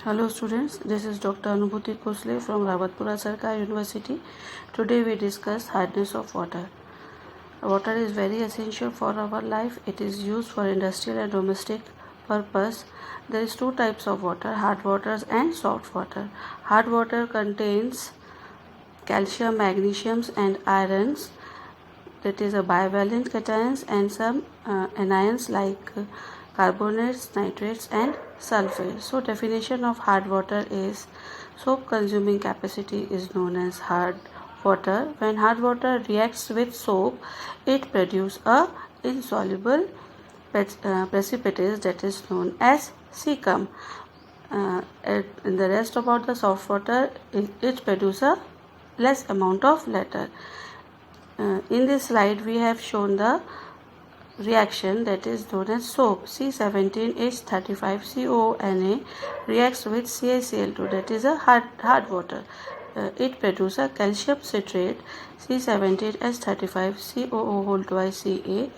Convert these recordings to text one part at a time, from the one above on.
Hello students, this is Dr. Anubhuti Khosle from Rawatpura Sarkar University. Today we discuss hardness of water. Water is very essential for our life. It is used for industrial and domestic purpose. There is two types of water, hard waters and soft water. Hard water contains calcium, magnesiums and irons. That is a bivalent cations and some anions like carbonates, nitrates and sulfate. So definition of hard water is soap consuming capacity is known as hard water. When hard water reacts with soap, it produces a insoluble precipitate that is known as cecum. In the rest about the soft water, it produces a less amount of water. In this slide we have shown the reaction that is known as soap. C17H35CONA reacts with CaCl2, that is a hard water. It produces a calcium citrate C17H35COO2Ca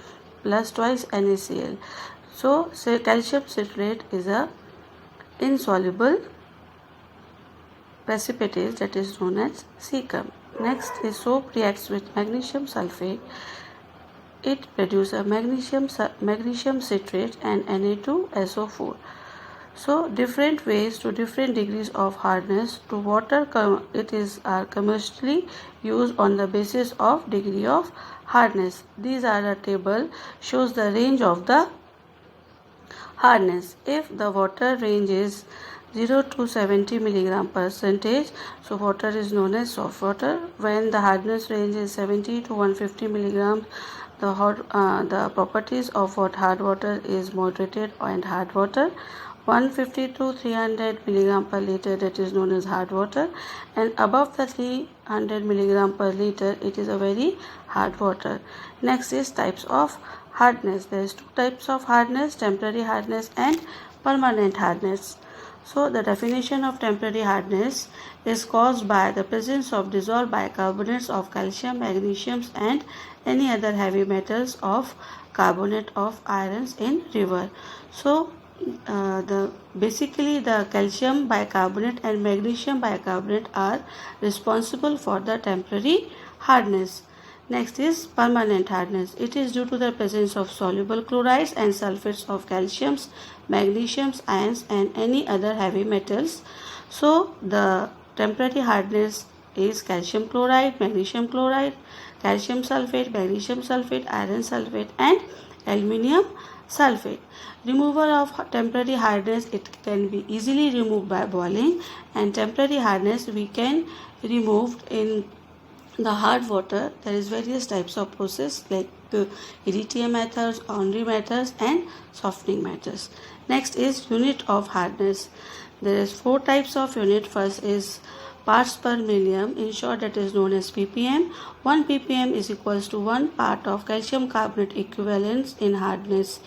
plus twice NaCl. So calcium citrate is a insoluble precipitate that is known as cecum. Next is soap reacts with magnesium sulfate. It produces a magnesium citrate and Na2SO4. So different ways to different degrees of hardness to water it is commercially used on the basis of degree of hardness. These are a table shows the range of the hardness. If the water range is 0 to 70 milligram percentage, so water is known as soft water. When the hardness range is 70 to 150 milligrams, the properties of hard water is moderated and hard water. 150 to 300 milligram per liter, that is known as hard water, and above the 300 milligram per liter it is a very hard water. Next is types of hardness. There is two types of hardness, temporary hardness and permanent hardness. So the definition of temporary hardness is caused by the presence of dissolved bicarbonates of calcium, magnesium and any other heavy metals of carbonate of irons in river. So basically the calcium bicarbonate and magnesium bicarbonate are responsible for the temporary hardness. Next is permanent hardness. It is due to the presence of soluble chlorides and sulfates of calciums, magnesiums, ions and any other heavy metals. So the temporary hardness is calcium chloride, magnesium chloride, calcium sulfate, magnesium sulfate, iron sulfate and aluminium sulfate. Removal of temporary hardness, it can be easily removed by boiling, and temporary hardness we can remove in the hard water. There is various types of process like EDTA methods, laundry methods and softening methods. Next is unit of hardness. There is four types of unit. First is parts per million, in short that is known as ppm. 1 ppm is equals to 1 part of calcium carbonate equivalents in hardness.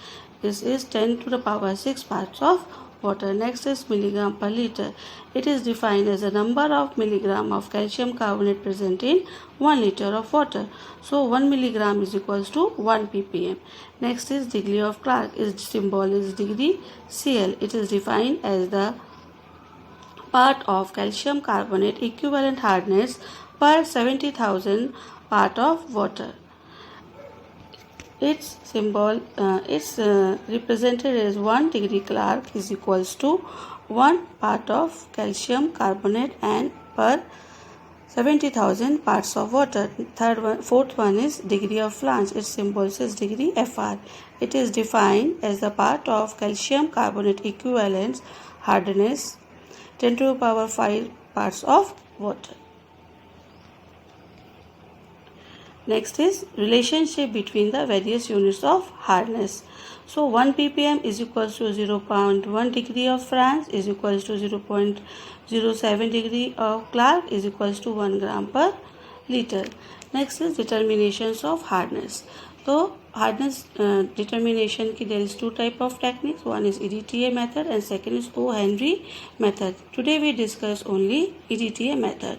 This is 10 to the power 6 parts of water. Next is milligram per liter. It is defined as the number of milligram of calcium carbonate present in 1 liter of water. So 1 milligram is equals to 1 ppm. Next is degree of Clark. Its symbol is degree Cl. It is defined as the part of calcium carbonate equivalent hardness per 70,000 part of water. Its symbol is represented as 1 degree Clark is equals to 1 part of calcium carbonate and per 70,000 parts of water. Fourth one is degree of Flange. Its symbol is degree Fr. It is defined as the part of calcium carbonate equivalent hardness 10 to the power 5 parts of water. Next is relationship between the various units of hardness. So 1 ppm is equals to 0.1 degree of France is equals to 0.07 degree of Clark is equals to 1 gram per liter. Next is determinations of hardness. So hardness determination there is two type of techniques. One is EDTA method and second is O. Henry method. Today we discuss only EDTA method.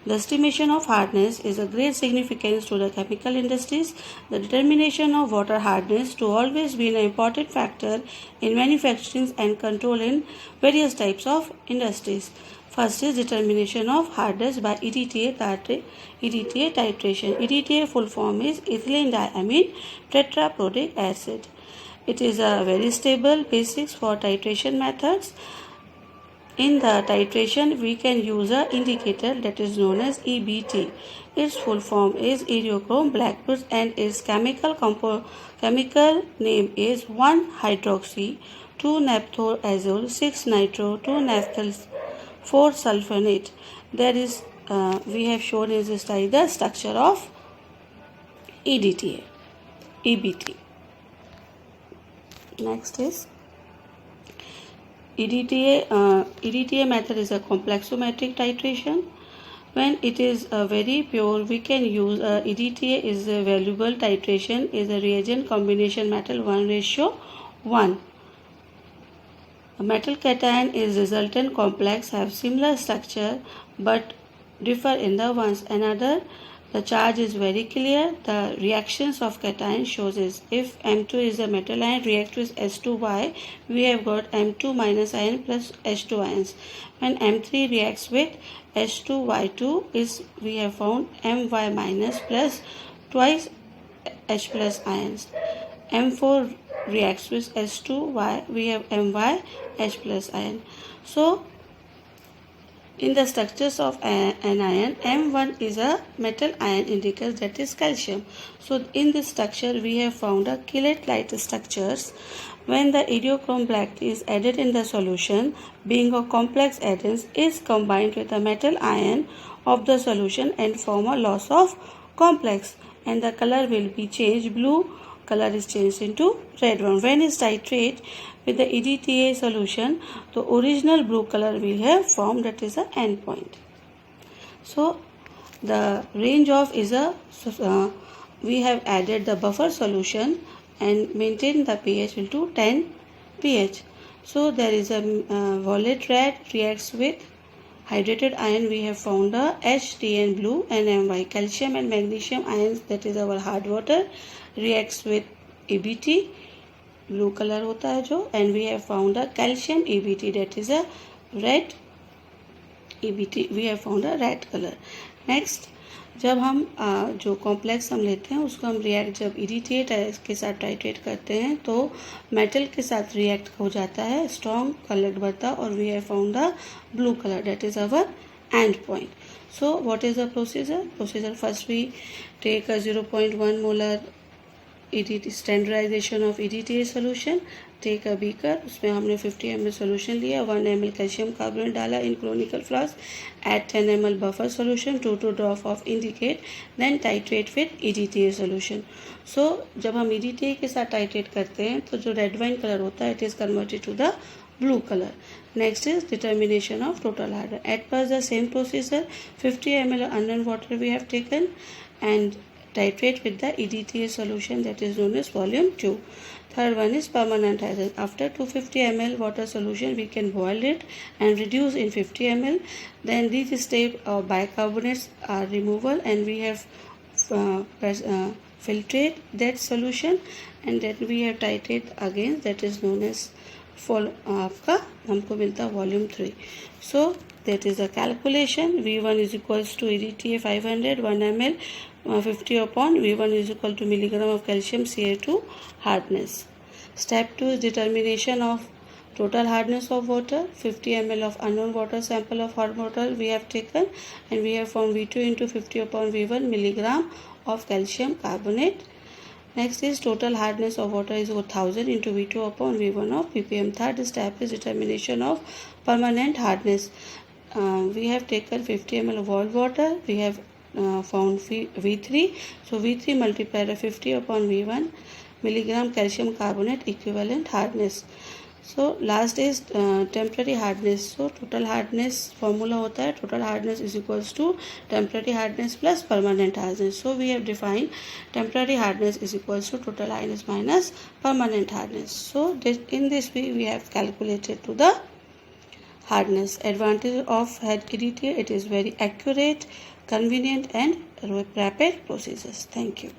The estimation of hardness is of great significance to the chemical industries. The determination of water hardness to always be an important factor in manufacturing and control in various types of industries. First is determination of hardness by EDTA titration. EDTA full form is ethylene diamine tetraprodtic acid. It is a very stable basis for titration methods. In the titration, we can use an indicator that is known as EBT. Its full form is iriochrome blackwood and its chemical name is 1-hydroxy, 2-naphthoazole, 6-nitro, 2-naphthyl, 4-sulfonate. That is, we have shown in this slide the structure of EDTA, EBT. Next is EDTA method is a complexometric titration. When it is very pure, we can use EDTA is a valuable titration is a reagent combination metal 1:1. A metal cation is resultant complex have similar structure but differ in the ones another. The charge is very clear. The reactions of cation shows is if M2 is a metal ion react with S2Y, we have got M2 minus ion plus H2 ions. When M3 reacts with H2Y2 is we have found My minus plus twice H plus ions. M4 reacts with S2Y, we have My H plus ion. So in the structures of an ion, M1 is a metal ion indicates that is calcium. So in this structure we have found a chelate-like structures. When the iriochrome black is added in the solution, being a complex addends is combined with a metal ion of the solution and form a loss of complex, and the color will be changed. Blue color is changed into red one. When it titrate with the EDTA solution, the original blue color will have formed, that is the end point. So the range of is a we have added the buffer solution and maintain the pH will to 10 pH. So there is a violet red reacts with hydrated ion. We have found a HTN blue and My. Calcium and magnesium ions, that is our hard water, reacts with EBT, blue color होता है जो, and we have found a calcium EBT, that is a red EBT. We have found a red color. Next, जब हम जो complex हम लेते हैं उसको हम रिएक्ट जब EDTA के साथ टाइट्रेट करते हैं तो मेटल के साथ रिएक्ट हो जाता है, स्ट्रॉन्ग कलर बनता और we have found the blue colour, that is our end point. So what is the procedure? First we take a 0.1 molar standardization of EDTA solution. Take a beaker, उसमें हमने 50 ml solution लिया, 1 ml calcium carbonate डाला in conical flask, add 10 ml buffer solution, 2 drop of indicate, then titrate with EDTA solution. So जब हम EDTA के साथ titrate करते हैं तो जो red wine color होता है it is converted to the blue color. Next is determination of total hardness. At first the same procedure, 50 ml unknown water we have taken and titrate with the EDTA solution, that is known as volume 2. Third one is permanent hydrogen. After 250 ml water solution we can boil it and reduce in 50 ml. Then these step of bicarbonates are removal and we have filtrate that solution and then we have titrate again, that is known as आपका हमको मिलता volume 3. So that is the calculation. V1 is equals to EDTA 500 1 ml 50 upon V1 is equal to milligram of calcium Ca2 hardness. Step 2 is determination of total hardness of water. 50 ml of unknown water sample of hot water we have taken and we have found V2 into 50 upon V1 milligram of calcium carbonate. Next is total hardness of water is 1000 into V2 upon V1 of ppm. Third step is determination of permanent hardness. We have taken 50 ml of boiled water. We have found V3. So V3 multiplied by 50 upon V1 milligram calcium carbonate equivalent hardness. So last is temporary hardness. So total hardness formula होता है total hardness is equals to temporary hardness plus permanent hardness. So we have defined temporary hardness is equals to total hardness minus permanent hardness. So in this way we have calculated to the hardness. Advantage of head EDTA, it is very accurate, convenient and rapid procedures. Thank you.